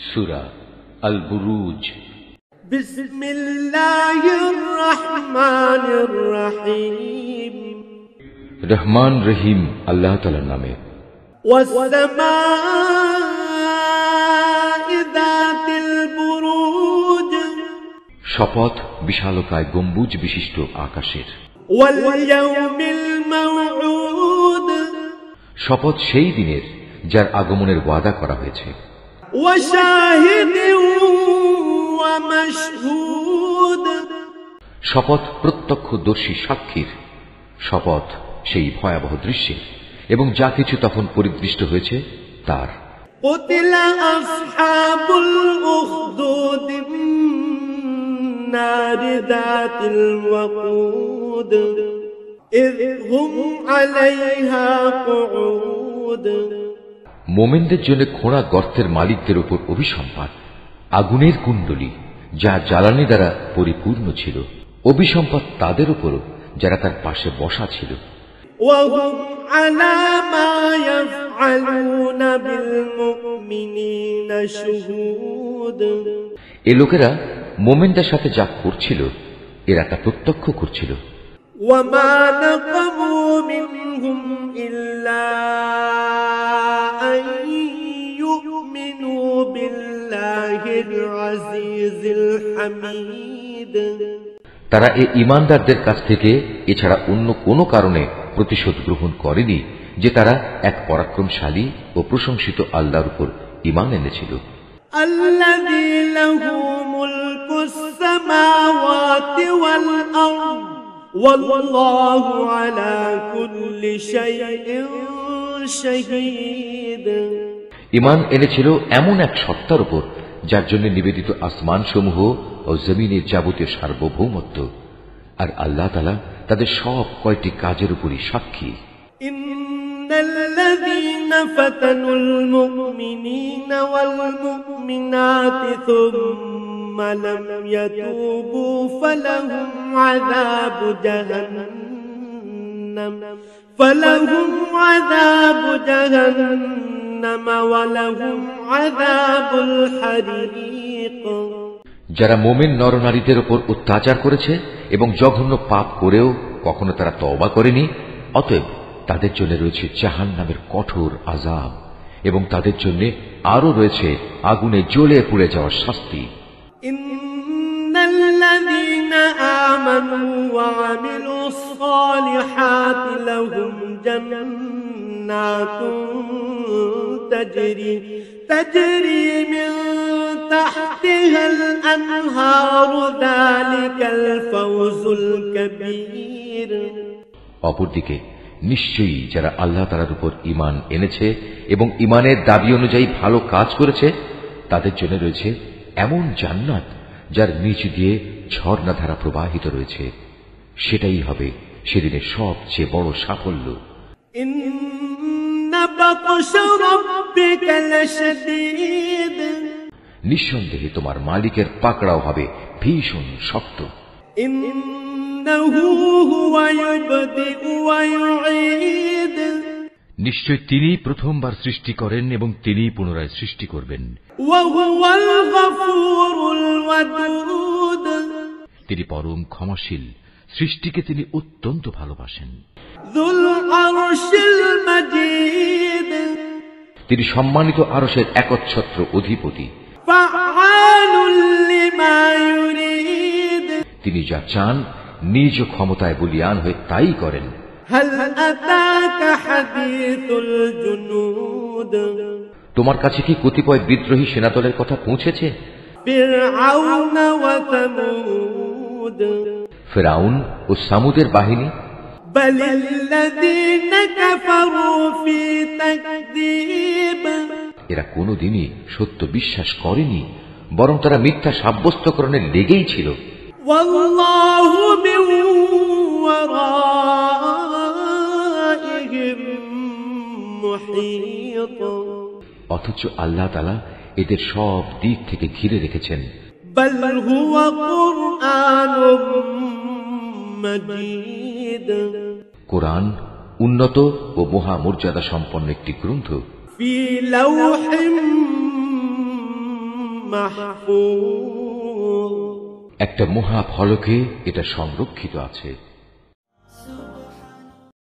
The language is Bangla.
সূরা আল বুরুজ। বিসমিল্লাহির রহমানির রহিম। রহমান রহিম আল্লাহ তাআলার নামে। ওয়াস-সামা'i যাতিল বুরুজ, শপথ বিশালকায় গম্বুজ বিশিষ্ট আকাশের। ওয়াল ইয়াউমিল মাউউদ, শপথ সেই দিনের যার আগমনের ওয়াদা করা হয়েছে। ওয়া শাহিদিন ওয়া মাশহুদ, শপথ প্রত্যক্ষদর্শী সাক্ষীর। শপথ সেই ভয়াবহ দৃশ্যের এবং যা কিছু তখন পরিদৃষ্ট হয়েছে তার। কুতিলা আসহাবুল উখদুদ নারি যাতিল ওয়াকুদ ইয হুম আলাইহা কুউদ। মোমেনদের জন্য খোঁড়া গর্তের মালিকদের উপর অভিসম্পাত। আগুনের কুণ্ডলী যা জ্বালানি দ্বারা পরিপূর্ণ ছিল। অভিসম্পাত তাদের উপর যারা তার পাশে বসা ছিল। ওয়াহুম আলা মা ইয়াফআলুনা বিল মুমিনিনা শুহুদ। এ লোকেরা মোমেনদের সাথে যা করছিল এরা তা প্রত্যক্ষ করছিল। ওয়া মা নাকামু মিনহুম ইল্লা আন ইউমিনু বিল্লাহিল আজিজিল হামিদ। তারা এই ঈমানদারদের কাছ থেকে এছাড়া অন্য কোনো কারণে প্রতিশোধ গ্রহণ করেনি যে তারা এক পরাক্রমশালী ও প্রশংসিত আল্লাহর উপর ঈমান এনেছিল। আল্লাযী লাহু মুলকুস সামাওয়াতি ওয়াল আরদ ওয়াল্লাহু আলা কুল্লি শাইইন শাহীদ। ঈমান এনেছিল এমন এক সত্তার উপর যার জন্য নিবেদিত আসমান সমূহ ও জমিনের যাবতীয় সার্বভৌমত্ব, আর আল্লাহ তাআলা তাদের সব কয়টি কাজের উপরই সাক্ষী। ইন্নাল্লাযীনা ফাতানুল মুমিনিনা ওয়াল মুমিনাতি থুম্মা লাম ইয়াতুবু ফালাহুম আযাবু জাহান্নাম ওয়া লাহুম আযাবুল হারিক। যারা মোমেন নরনারীদের উপর অত্যাচার করেছে এবং জঘন্য পাপ করেও কখনো তারা তওবা করেনি, অতএব তাদের জন্য রয়েছে জাহান্নামের কঠোর আযাব এবং তাদের জন্য আরো রয়েছে আগুনে জ্বলে পুড়ে যাওয়ার শাস্তি। ইন্নাল্লাযীনা আমানু ওয়া আমিলুস সালিহাতি লাহুম জান্নাতুন তাজরি মিন তাহতিহাল আনহারু যালিকাল ফাওজুল কাবীর। অপরদিকে নিশ্চয়ই যারা আল্লাহ তাআলার উপর ঈমান এনেছে এবং ঈমানের দাবি অনুযায়ী ভালো কাজ করেছে তাদের জন্য রয়েছে এমন জান্নাত যার নিচ দিয়ে ঝর্ণাধারা প্রবাহিত রয়েছে। সেটাই হবে সেদিনের সবচেয়ে বড় সাফল্য। ইন্না বাতশা রাব্বিকা লাশাদীদ, নিঃসন্দেহে তোমার মালিকের পাকড়াও হবে ভীষণ শক্ত। ইন্নাহু হুয়া ইউবদিউ ওয়া ইউঈদ, নিশ্চয় তিনি প্রথমবার সৃষ্টি করেন এবং তিনি পুনরায় সৃষ্টি করবেন। ওয়া হুয়াল গফুরুল ওয়াদুদ, তিনি পরম ক্ষমাশীল, সৃষ্টিকে তিনি অত্যন্ত ভালোবাসেন। যুল আরশিল মাজিদ, তিনি সম্মানিত আরশের একচ্ছত্র অধিপতি। ফাআলুল লিমা ইউরিদ, তিনি যা চান নিজ ক্ষমতায় বলীয়ান হয়ে তাই করেন। হাল আতাকা হাদিসুল জুনুদ, তোমার কাছে কি কতিপয় বিদ্রোহী সেনাদলের কথা পৌঁছেছে? ফিরআউন ওয়া সামুদ, ফিরআউন ও সামুদের বাহিনী। বালিল্লাযীনা কাফারু ফি তাকযীব, এরা কোনোদিনই সত্য বিশ্বাস করেনি, বরং তারা মিথ্যা সাব্যস্তকরণে লেগেই ছিল। ওয়াল্লাহু মিন ওয়ারাইহিম মুহীত, অথচ আল্লাহ তাআলা এদের সব দিক থেকে ঘিরে রেখেছেন। বাল হুয়া কুরআনুম মাজিদ, কোরআন উন্নত ও মহামর্যাদা সম্পন্ন একটি গ্রন্থ। ফি লাওহিম محفوظ একটা মহা ফলকে এটা সংরক্ষিত আছে।